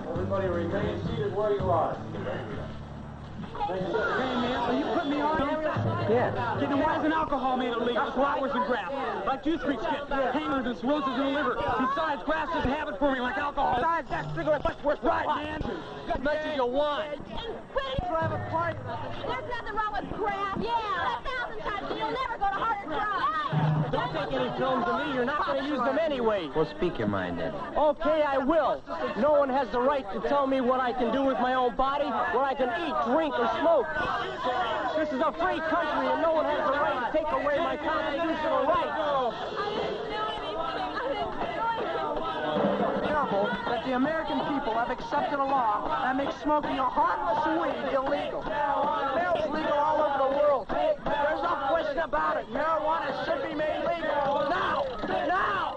Everybody remain seated where you are. Hey, man, are you putting me on? Yeah. Then why isn't alcohol made illegal? Flowers and grass. Like juice freaks get. Hangers and cirrhosis in the liver. Besides, grass is a habit forming like alcohol. Besides, that cigarette much worse. Right, man. As much as you want. And there's nothing wrong with grass. Yeah. 1,000 times, and you'll never go to harder drugs. Don't take any films of me. You're not going to use them anyway. Well, speak your mind, then. Okay, I will. No one has the right to tell me what I can do with my own body, what I can eat, drink, or smoke. This is a free country, and no one has the right to take away my constitutional rights. Terrible that the American people have accepted a law that makes smoking a harmless weed illegal. It's legal all over the world. There's no question about it. Marijuana should be made legal. Now! Now!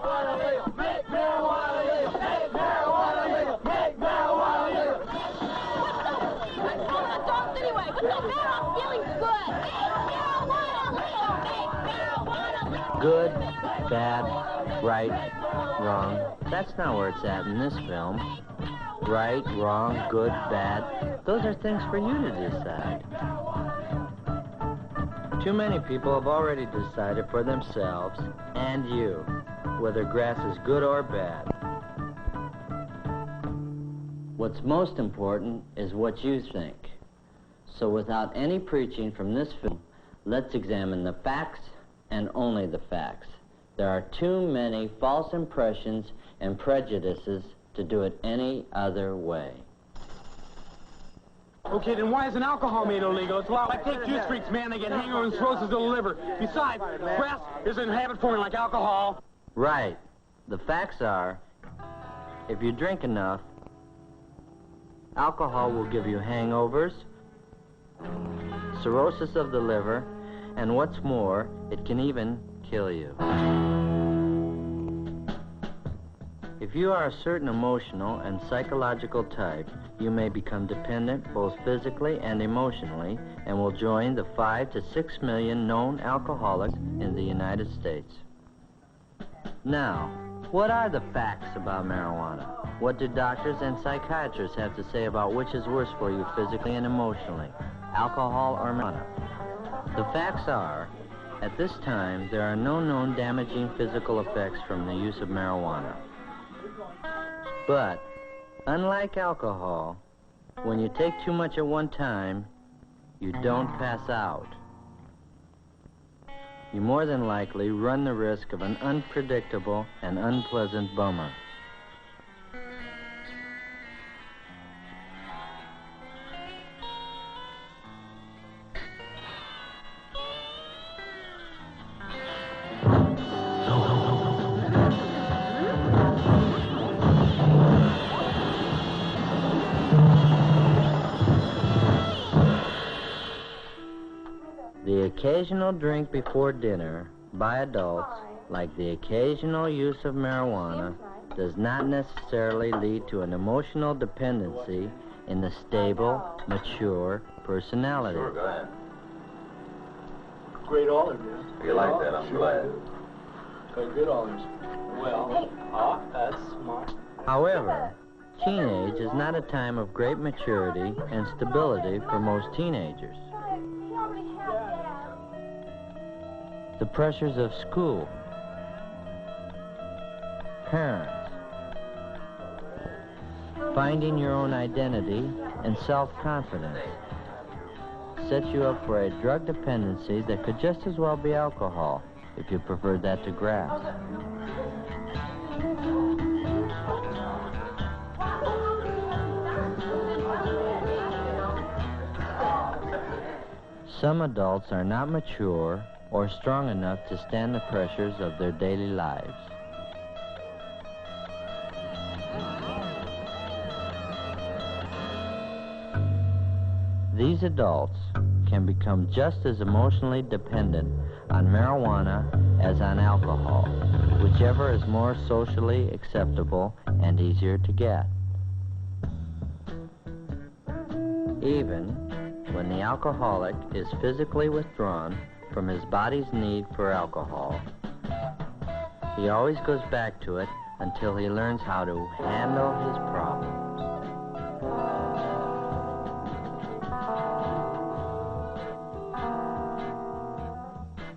Make marijuana legal! Make marijuana legal! Make marijuana legal! I'm adults anyway. What's so bad on feeling good? Make marijuana legal! Make marijuana legal! Good, bad, right, wrong. That's not where it's at in this film. Right, wrong, good, bad. Those are things for you to decide. Too many people have already decided for themselves, and you, whether grass is good or bad. What's most important is what you think. So without any preaching from this film, let's examine the facts and only the facts. There are too many false impressions and prejudices to do it any other way. Okay, then why isn't alcohol made illegal? It's allowed. Like take juice freaks, man. They get hangovers and cirrhosis of the liver. Besides, grass isn't a habit forming like alcohol. Right. The facts are, if you drink enough, alcohol will give you hangovers, cirrhosis of the liver, and what's more, it can even kill you. If you are a certain emotional and psychological type, you may become dependent both physically and emotionally and will join the 5 to 6 million known alcoholics in the United States. Now, what are the facts about marijuana? What do doctors and psychiatrists have to say about which is worse for you physically and emotionally, alcohol or marijuana? The facts are, at this time, there are no known damaging physical effects from the use of marijuana. But, unlike alcohol, when you take too much at one time, you don't pass out. You more than likely run the risk of an unpredictable and unpleasant bummer. The occasional drink before dinner by adults, like the occasional use of marijuana, does not necessarily lead to an emotional dependency in the stable, mature personality. Sure, go ahead. Great olive, man. You like that? I'm glad. Got good olives. Well, that's smart. However, teenage is not a time of great maturity and stability for most teenagers. The pressures of school, parents, finding your own identity and self-confidence sets you up for a drug dependency that could just as well be alcohol if you preferred that to grass. Some adults are not mature or strong enough to stand the pressures of their daily lives. These adults can become just as emotionally dependent on marijuana as on alcohol, whichever is more socially acceptable and easier to get. Even when the alcoholic is physically withdrawn from his body's need for alcohol. He always goes back to it until he learns how to handle his problems.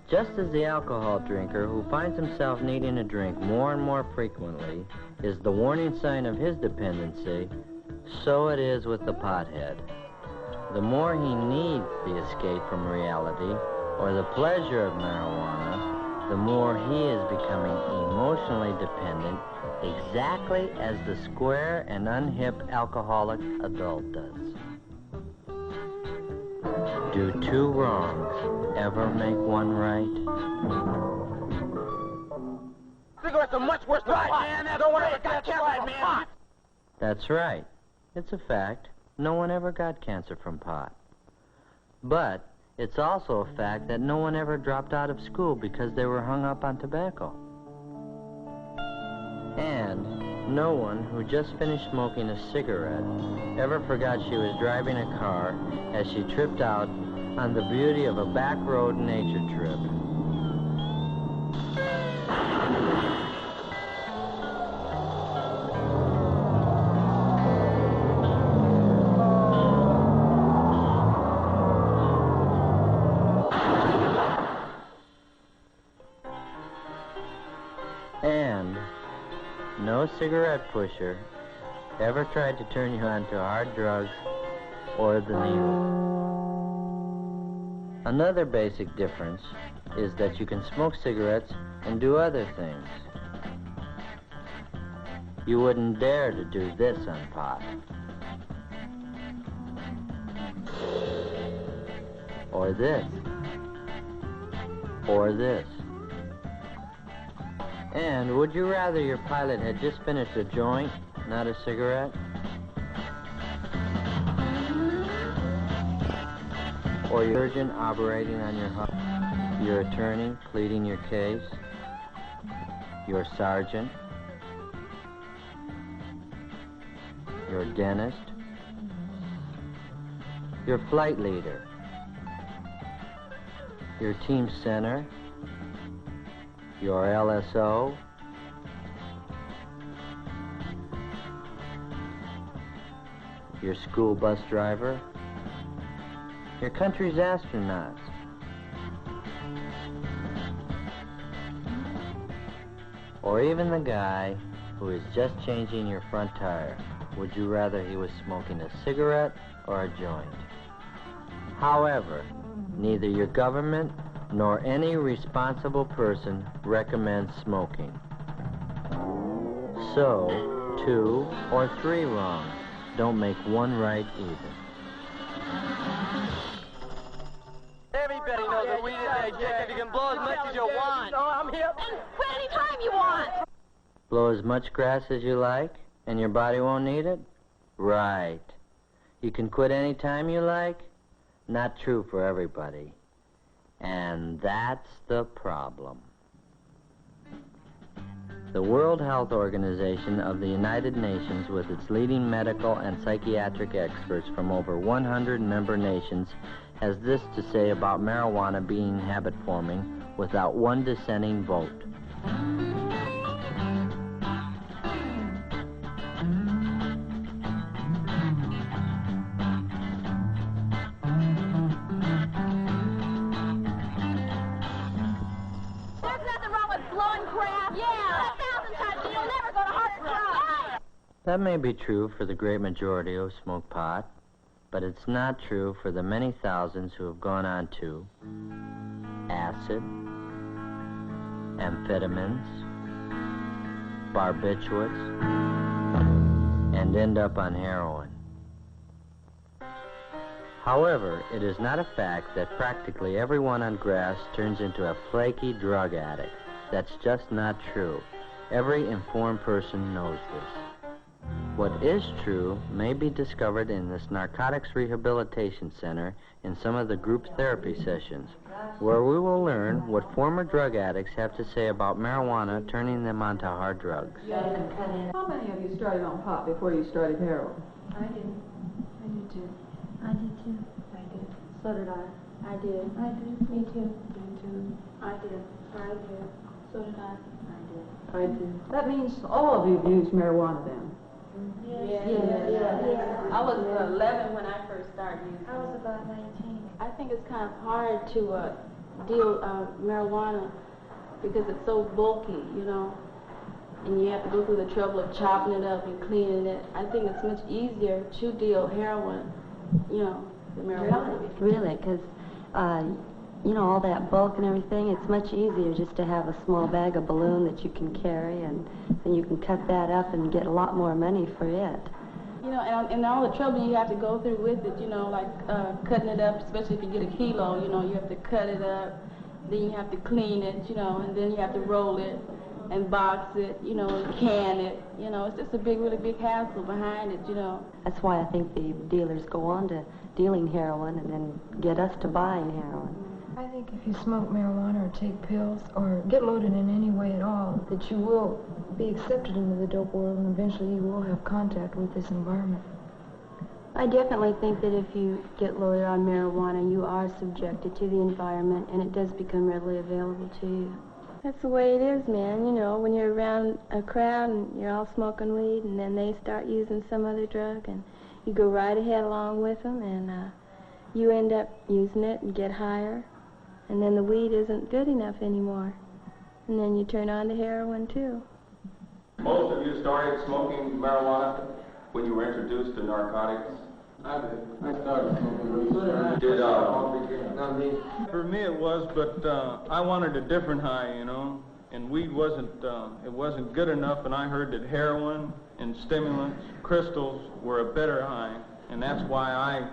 Just as the alcohol drinker who finds himself needing a drink more and more frequently is the warning sign of his dependency, so it is with the pothead. The more he needs the escape from reality or the pleasure of marijuana, the more he is becoming emotionally dependent, exactly as the square and unhip alcoholic adult does. Do two wrongs ever make one right? Cigarettes are much worse than pot. Man, no one ever got cancer, man. That's right. It's a fact. No one ever got cancer from pot. But it's also a fact that no one ever dropped out of school because they were hung up on tobacco. And no one who just finished smoking a cigarette ever forgot she was driving a car as she tripped out on the beauty of a back road nature trip. And no cigarette pusher ever tried to turn you on to hard drugs or the needle. Another basic difference is that you can smoke cigarettes and do other things. You wouldn't dare to do this on pot. Or this. Or this. And would you rather your pilot had just finished a joint, not a cigarette? Or your surgeon operating on your heart? Your attorney pleading your case? Your sergeant? Your dentist? Your flight leader? Your team center? Your LSO? Your school bus driver? Your country's astronauts? Or even the guy who is just changing your front tire? Would you rather he was smoking a cigarette or a joint? However, neither your government nor any responsible person recommends smoking. So, 2 or 3 wrongs don't make one right either. Everybody knows that weedhead Jacob. You can blow as much as you want. No, I'm here. And quit any time you want. Blow as much grass as you like, and your body won't need it? Right. You can quit any time you like? Not true for everybody. And that's the problem. The World Health Organization of the United Nations, with its leading medical and psychiatric experts from over 100 member nations, has this to say about marijuana being habit-forming without one dissenting vote. That may be true for the great majority who smoke pot, but it's not true for the many thousands who have gone on to acid, amphetamines, barbiturates, and end up on heroin. However, it is not a fact that practically everyone on grass turns into a flaky drug addict. That's just not true. Every informed person knows this. What is true may be discovered in this Narcotics Rehabilitation Center in some of the group therapy sessions, where we will learn what former drug addicts have to say about marijuana turning them onto hard drugs. How many of you started on pot before you started heroin? I did. I did too. I did too. I did. So did I. I did. I did. Me too. Me too. I did. I did. So did I. I did. That means all of you have used marijuana then. Yeah. I was 11 when I first started using it. I was about 19. I think it's kind of hard to deal marijuana because it's so bulky, you know, and you have to go through the trouble of chopping it up and cleaning it. I think it's much easier to deal heroin, you know, than marijuana. Really, because, you know, all that bulk and everything, it's much easier just to have a small bag of balloon that you can carry, and then you can cut that up and get a lot more money for it. You know, and all the trouble you have to go through with it, you know, like cutting it up, especially if you get a kilo, you know, you have to cut it up, then you have to clean it, you know, and then you have to roll it and box it, you know, and can it, you know, it's just a big, really big hassle behind it, you know. That's why I think the dealers go on to dealing heroin and then get us to buying heroin. I think if you smoke marijuana or take pills or get loaded in any way at all, that you will be accepted into the dope world and eventually you will have contact with this environment. I definitely think that if you get loaded on marijuana, you are subjected to the environment and it does become readily available to you. That's the way it is, man. You know, when you're around a crowd and you're all smoking weed and then they start using some other drug and you go right ahead along with them and you end up using it and get higher. And then the weed isn't good enough anymore. And then you turn on to heroin, too. Most of you started smoking marijuana when you were introduced to narcotics? I did. I started smoking weed. Not me. For me it was, but I wanted a different high, you know. And weed wasn't, it wasn't good enough, and I heard that heroin and stimulants, crystals, were a better high. And that's why I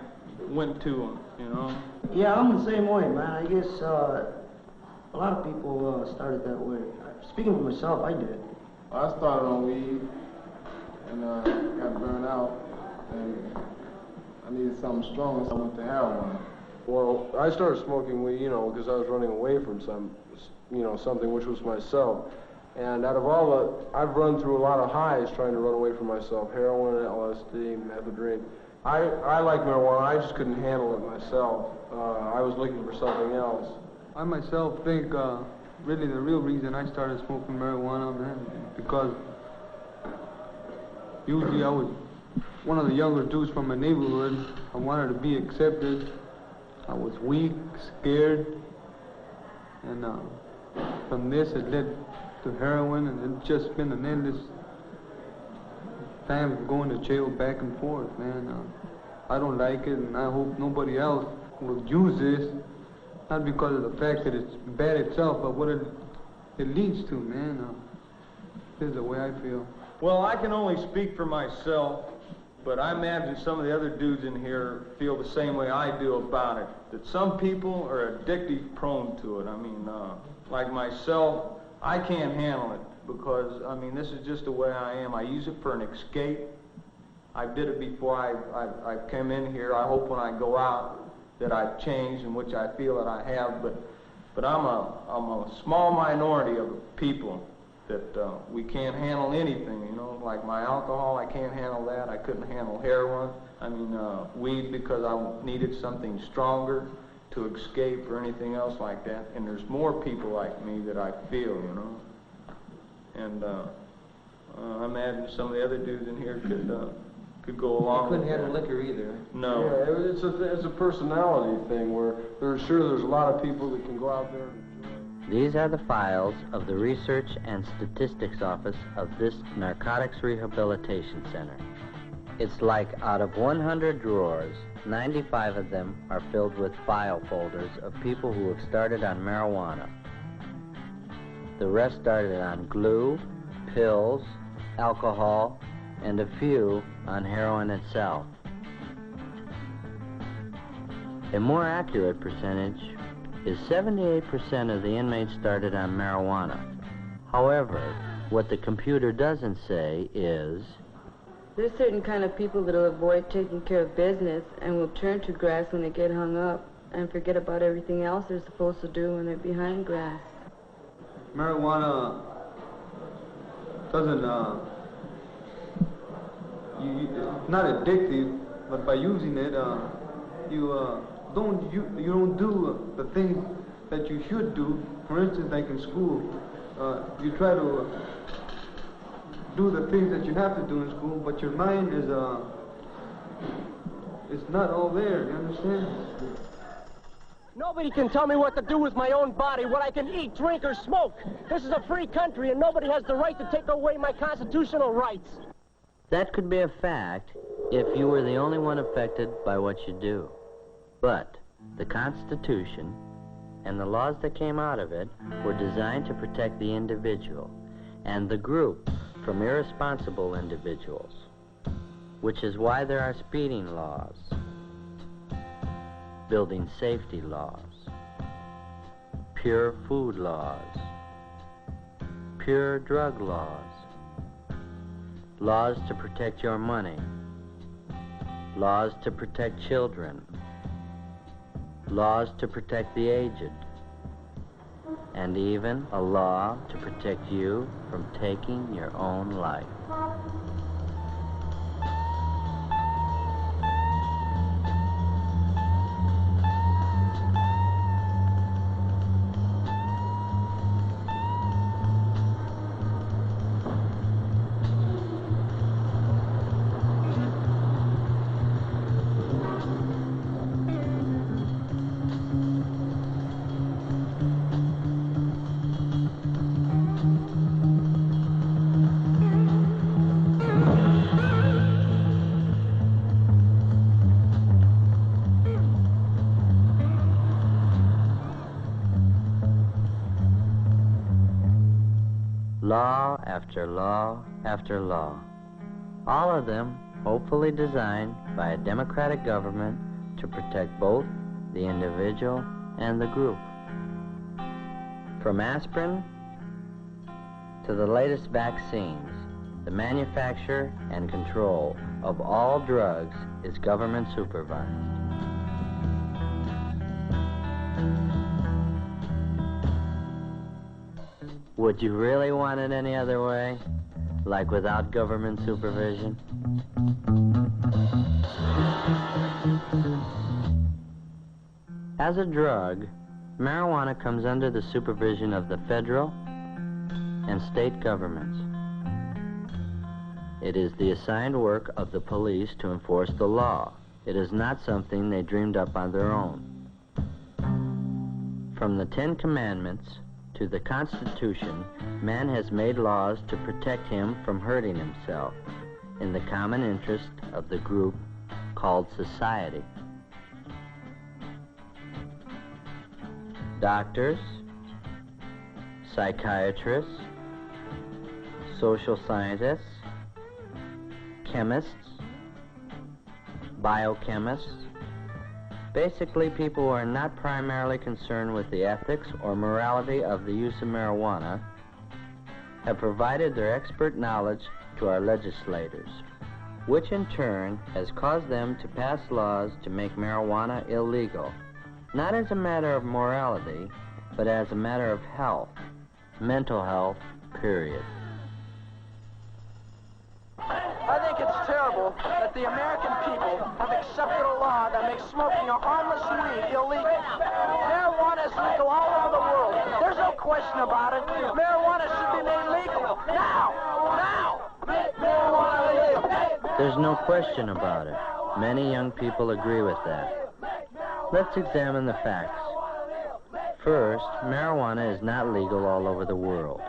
went to them, you know. Yeah, I'm the same way, man. I guess a lot of people started that way. Speaking for myself, I did. I started on weed and got burned out, and I needed something strong, so I went to heroin. Well, I started smoking weed, you know, because I was running away from something which was myself. And out of all the, I've run through a lot of highs trying to run away from myself: heroin, LSD, methadone. I like marijuana. I just couldn't handle it myself. I was looking for something else. I myself think really the real reason I started smoking marijuana, man, because usually I was one of the younger dudes from my neighborhood. I wanted to be accepted. I was weak, scared, and from this it led to heroin, and it's just been an endless time of going to jail back and forth, man. I don't like it, and I hope nobody else will use this, not because of the fact that it's bad itself, but what it leads to, man. This is the way I feel. Well, I can only speak for myself, but I imagine some of the other dudes in here feel the same way I do about it, that some people are addictive prone to it. I mean, like myself, I can't handle it because, I mean, this is just the way I am. I use it for an escape. I did it before I came in here. I hope when I go out that I've changed, in which I feel that I have, but I'm a small minority of people that we can't handle anything, you know, like my alcohol, I can't handle that. I couldn't handle heroin. I mean, weed, because I needed something stronger to escape or anything else like that. And there's more people like me that I feel, you know. And I imagine some of the other dudes in here could go along with that. Couldn't handle liquor either. No. Yeah, it's a personality thing where there's a lot of people that can go out there. These are the files of the Research and Statistics Office of this Narcotics Rehabilitation Center. It's like out of 100 drawers, 95 of them are filled with file folders of people who have started on marijuana. The rest started on glue, pills, alcohol, and a few on heroin itself. A more accurate percentage is 78% of the inmates started on marijuana. However, what the computer doesn't say is, There's certain kind of people that'll avoid taking care of business and will turn to grass when they get hung up and forget about everything else they're supposed to do when they're behind grass. Marijuana doesn't, it's not addictive, but by using it, you you don't do the things that you should do. For instance, like in school, you try to do the things that you have to do in school, but your mind is it's not all there. You understand? Nobody can tell me what to do with my own body, what I can eat, drink, or smoke. This is a free country, and nobody has the right to take away my constitutional rights. That could be a fact if you were the only one affected by what you do. But the Constitution and the laws that came out of it were designed to protect the individual and the group from irresponsible individuals, which is why there are speeding laws, building safety laws, pure food laws, pure drug laws, laws to protect your money, laws to protect children, laws to protect the aged, and even a law to protect you from taking your own life. Law after law after law, all of them hopefully designed by a democratic government to protect both the individual and the group. From aspirin to the latest vaccines, the manufacture and control of all drugs is government supervised. Would you really want it any other way? Like without government supervision? As a drug, marijuana comes under the supervision of the federal and state governments. It is the assigned work of the police to enforce the law. It is not something they dreamed up on their own. From the 10 Commandments to the Constitution, man has made laws to protect him from hurting himself in the common interest of the group called society. Doctors, psychiatrists, social scientists, chemists, biochemists, basically people who are not primarily concerned with the ethics or morality of the use of marijuana, have provided their expert knowledge to our legislators, which in turn has caused them to pass laws to make marijuana illegal, not as a matter of morality, but as a matter of health, mental health, period. I think it's terrible that the American people have accepted a law that makes smoking a harmless weed illegal. Marijuana is legal all over the world. There's no question about it. Marijuana should be made legal. Now! Now! Make marijuana legal. There's no question about it. Many young people agree with that. Let's examine the facts. First, marijuana is not legal all over the world.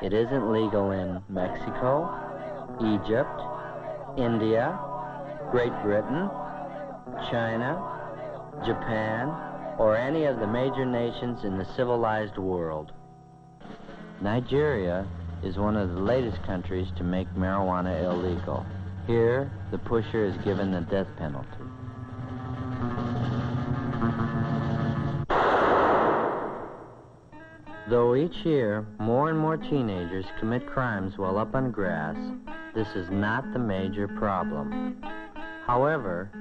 It isn't legal in Mexico, Egypt, India, Great Britain, China, Japan, or any of the major nations in the civilized world. Nigeria is one of the latest countries to make marijuana illegal. Here, the pusher is given the death penalty. Though each year more and more teenagers commit crimes while up on grass, this is not the major problem. However,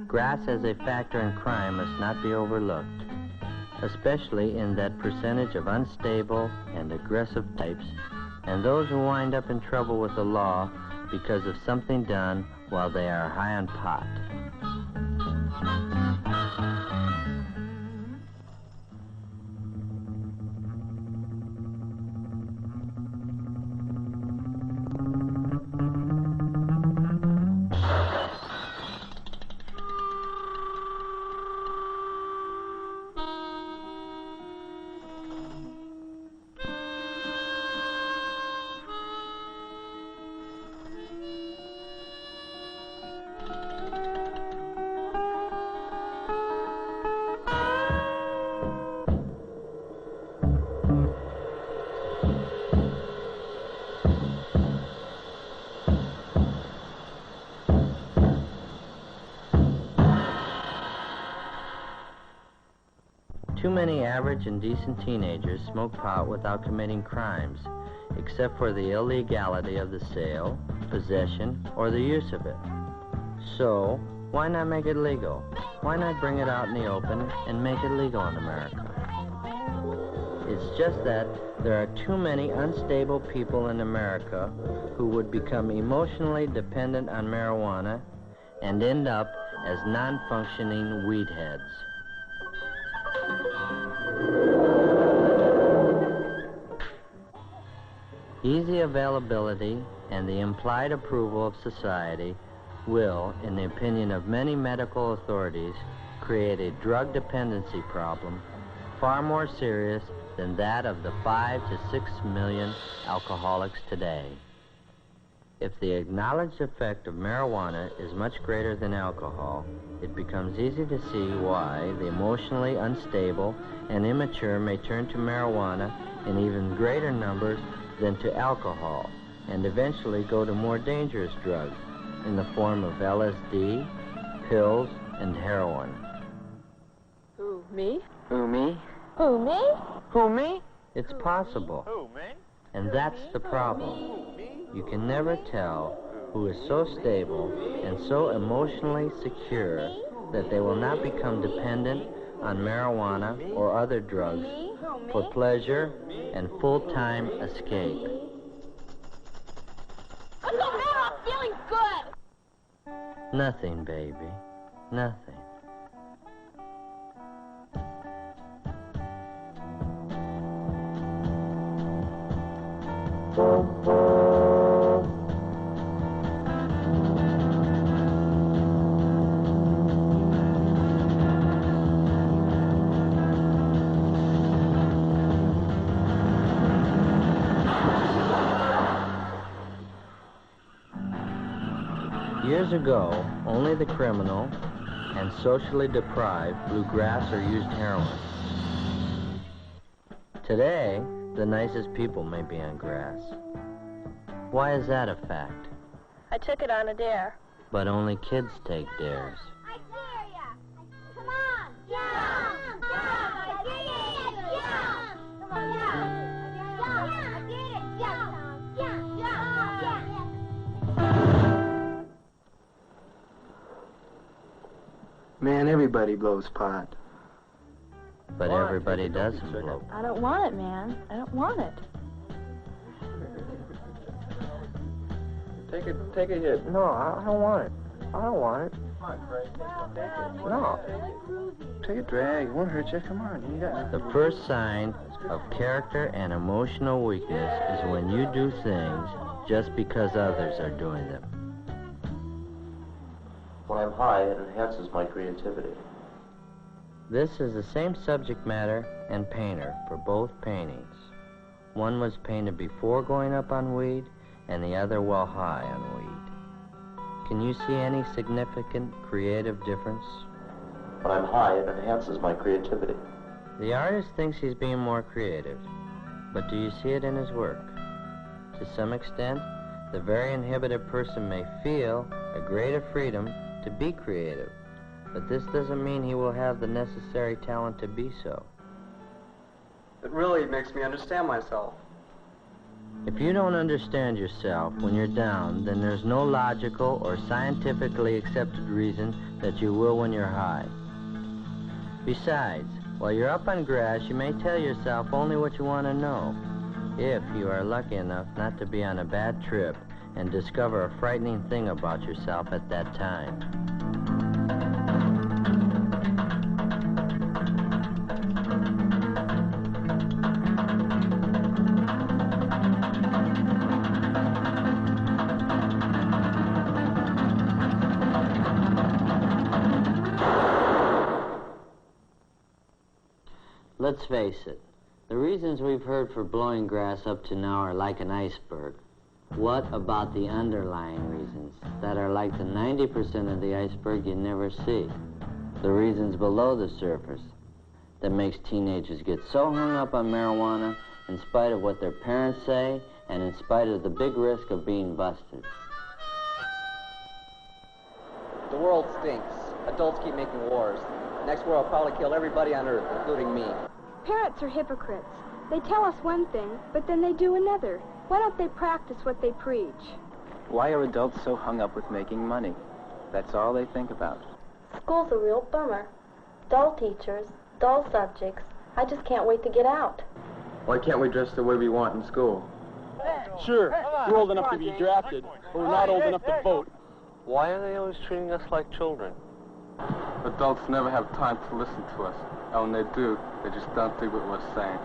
grass as a factor in crime must not be overlooked, especially in that percentage of unstable and aggressive types and those who wind up in trouble with the law because of something done while they are high on pot. Too many average and decent teenagers smoke pot without committing crimes, except for the illegality of the sale, possession, or the use of it. So, why not make it legal? Why not bring it out in the open and make it legal in America? It's just that there are too many unstable people in America who would become emotionally dependent on marijuana and end up as non-functioning weed heads. Easy availability and the implied approval of society will, in the opinion of many medical authorities, create a drug dependency problem far more serious than that of the 5 to 6 million alcoholics today. If the acknowledged effect of marijuana is much greater than alcohol, it becomes easy to see why the emotionally unstable and immature may turn to marijuana in even greater numbers than to alcohol, and eventually go to more dangerous drugs in the form of LSD, pills, and heroin. Who, me? Who, me? Who, me? Who, me? It's possible. Who, me? And that's the problem. You can never tell who is so stable and so emotionally secure that they will not become dependent on marijuana or other drugs for pleasure and full-time escape. What's the matter? I'm feeling good. Nothing, baby. Nothing. Years ago, only the criminal and socially deprived blew grass or used heroin. Today, the nicest people may be on grass. Why is that a fact? I took it on a dare. But only kids take dares. I dare ya. Come on. Jump. I did it. Jump. Come on, jump. Jump. I did it. Jump. Man, everybody blows pot. But everybody doesn't blow. I don't want it, man. I don't want it. Take a hit. No, I don't want it. I don't want it. No. Take a drag. It won't hurt you. Come on. You got The first sign of character and emotional weakness is when you do things just because others are doing them. When I'm high, it enhances my creativity. This is the same subject matter and painter for both paintings. One was painted before going up on weed, and the other while high on weed. Can you see any significant creative difference? When I'm high, it enhances my creativity. The artist thinks he's being more creative, but do you see it in his work? To some extent, the very inhibited person may feel a greater freedom to be creative, but this doesn't mean he will have the necessary talent to be so. It really makes me understand myself. If you don't understand yourself when you're down, then there's no logical or scientifically accepted reason that you will when you're high. Besides, while you're up on grass, you may tell yourself only what you want to know, if you are lucky enough not to be on a bad trip and discover a frightening thing about yourself at that time. Let's face it, the reasons we've heard for blowing grass up to now are like an iceberg. What about the underlying reasons that are like the 90% of the iceberg you never see? The reasons below the surface that makes teenagers get so hung up on marijuana in spite of what their parents say and in spite of the big risk of being busted. The world stinks. Adults keep making wars. Next war will probably kill everybody on Earth, including me. Parents are hypocrites. They tell us one thing, but then they do another. Why don't they practice what they preach? Why are adults so hung up with making money? That's all they think about. School's a real bummer. Dull teachers, dull subjects. I just can't wait to get out. Why can't we dress the way we want in school? Sure, we're old enough to be drafted, but we're not old enough to vote. Why are they always treating us like children? Adults never have time to listen to us. And when they do, they just don't think what we're saying.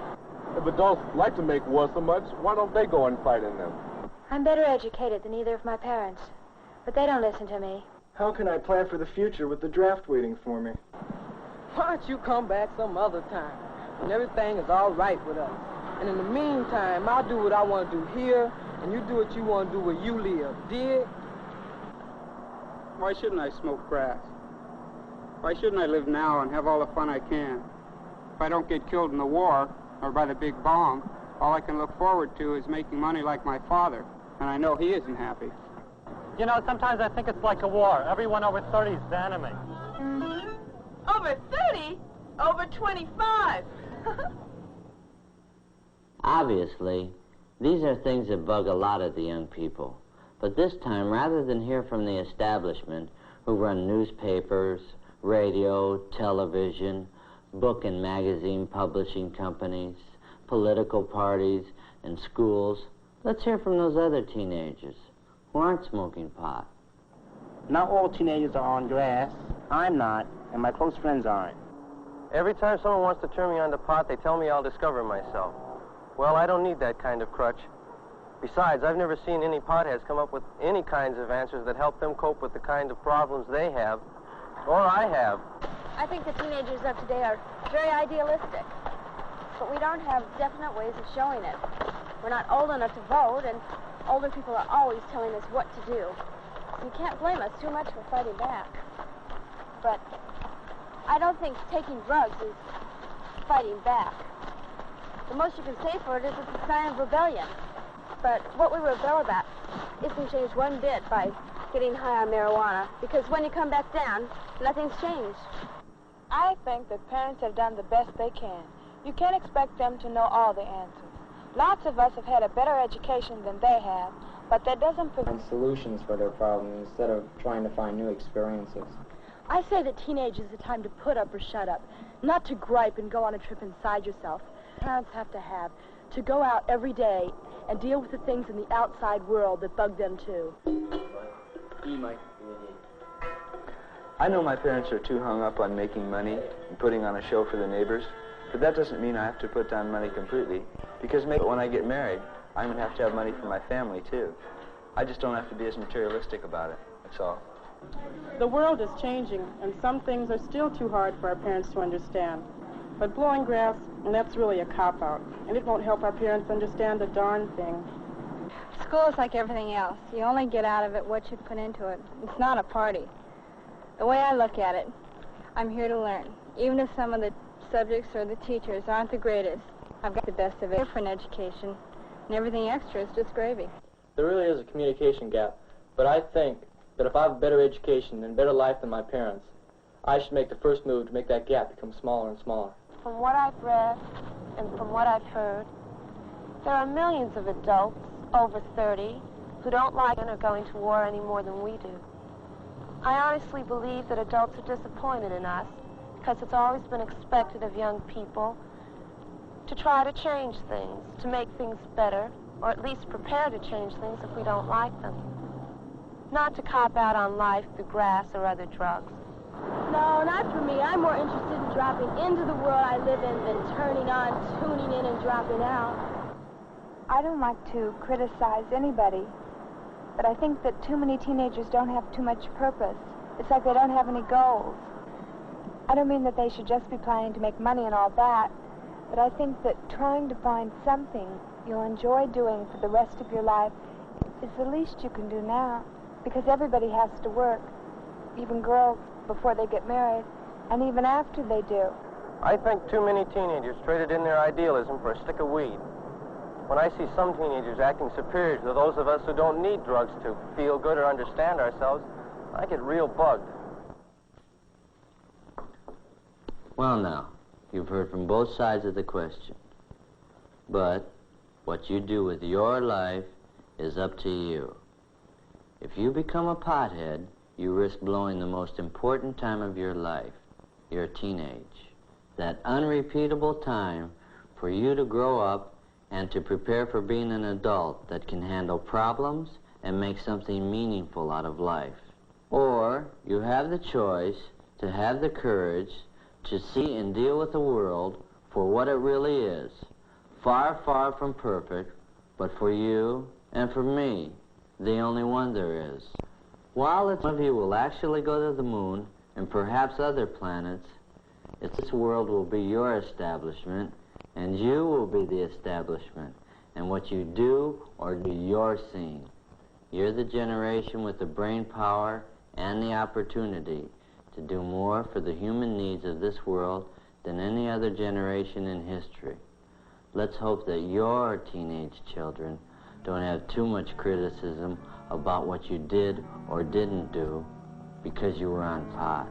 If adults like to make wars so much, why don't they go and fight in them? I'm better educated than either of my parents, but they don't listen to me. How can I plan for the future with the draft waiting for me? Why don't you come back some other time when everything is all right with us? And in the meantime, I'll do what I want to do here, and you do what you want to do where you live. Dig? Why shouldn't I smoke grass? Why shouldn't I live now and have all the fun I can? If I don't get killed in the war or by the big bomb, all I can look forward to is making money like my father, and I know he isn't happy. You know, sometimes I think it's like a war. Everyone over 30 is the enemy. Over 30? Over 25. Obviously, these are things that bug a lot of the young people. But this time, rather than hear from the establishment, who run newspapers, radio, television, book and magazine publishing companies, political parties, and schools, let's hear from those other teenagers who aren't smoking pot. Not all teenagers are on grass. I'm not, and my close friends aren't. Every time someone wants to turn me on to pot, they tell me I'll discover myself. Well, I don't need that kind of crutch. Besides, I've never seen any potheads come up with any kinds of answers that help them cope with the kind of problems they have, or I have. I think the teenagers of today are very idealistic, but we don't have definite ways of showing it. We're not old enough to vote, and older people are always telling us what to do. So you can't blame us too much for fighting back. But I don't think taking drugs is fighting back. The most you can say for it is it's a sign of rebellion. But what we rebel about isn't changed one bit by getting high on marijuana, because when you come back down, nothing's changed. I think that parents have done the best they can. You can't expect them to know all the answers. Lots of us have had a better education than they have, but that doesn't find solutions for their problems instead of trying to find new experiences. I say that teenage is the time to put up or shut up, not to gripe and go on a trip inside yourself. Parents have to go out every day and deal with the things in the outside world that bug them too. I know my parents are too hung up on making money and putting on a show for the neighbors, but that doesn't mean I have to put down money completely, because maybe when I get married, I'm going to have money for my family too. I just don't have to be as materialistic about it, that's all. The world is changing, and some things are still too hard for our parents to understand. But blowing grass, and that's really a cop-out, and it won't help our parents understand a darn thing. School is like everything else. You only get out of it what you put into it. It's not a party. The way I look at it, I'm here to learn. Even if some of the subjects or the teachers aren't the greatest, I've got the best of it for an education, and everything extra is just gravy. There really is a communication gap, but I think that if I have a better education and better life than my parents, I should make the first move to make that gap become smaller and smaller. From what I've read and from what I've heard, there are millions of adults over 30 who don't like and are going to war any more than we do. I honestly believe that adults are disappointed in us because it's always been expected of young people to try to change things, to make things better, or at least prepare to change things if we don't like them. Not to cop out on life through grass or other drugs. No, not for me. I'm more interested in dropping into the world I live in than turning on, tuning in, and dropping out. I don't like to criticize anybody, but I think that too many teenagers don't have too much purpose. It's like they don't have any goals. I don't mean that they should just be planning to make money and all that, but I think that trying to find something you'll enjoy doing for the rest of your life is the least you can do now, because everybody has to work, even girls before they get married, and even after they do. I think too many teenagers traded in their idealism for a stick of weed. When I see some teenagers acting superior to those of us who don't need drugs to feel good or understand ourselves, I get real bugged. Well, now, you've heard from both sides of the question. But what you do with your life is up to you. If you become a pothead, you risk blowing the most important time of your life, your teenage. That unrepeatable time for you to grow up and to prepare for being an adult that can handle problems and make something meaningful out of life. Or you have the choice to have the courage to see and deal with the world for what it really is. Far, far from perfect, but for you and for me, the only one there is. While some of you will actually go to the moon and perhaps other planets, this world will be your establishment, and you will be the establishment. And what you do or do your scene. You're the generation with the brain power and the opportunity to do more for the human needs of this world than any other generation in history. Let's hope that your teenage children don't have too much criticism about what you did or didn't do because you were on pot.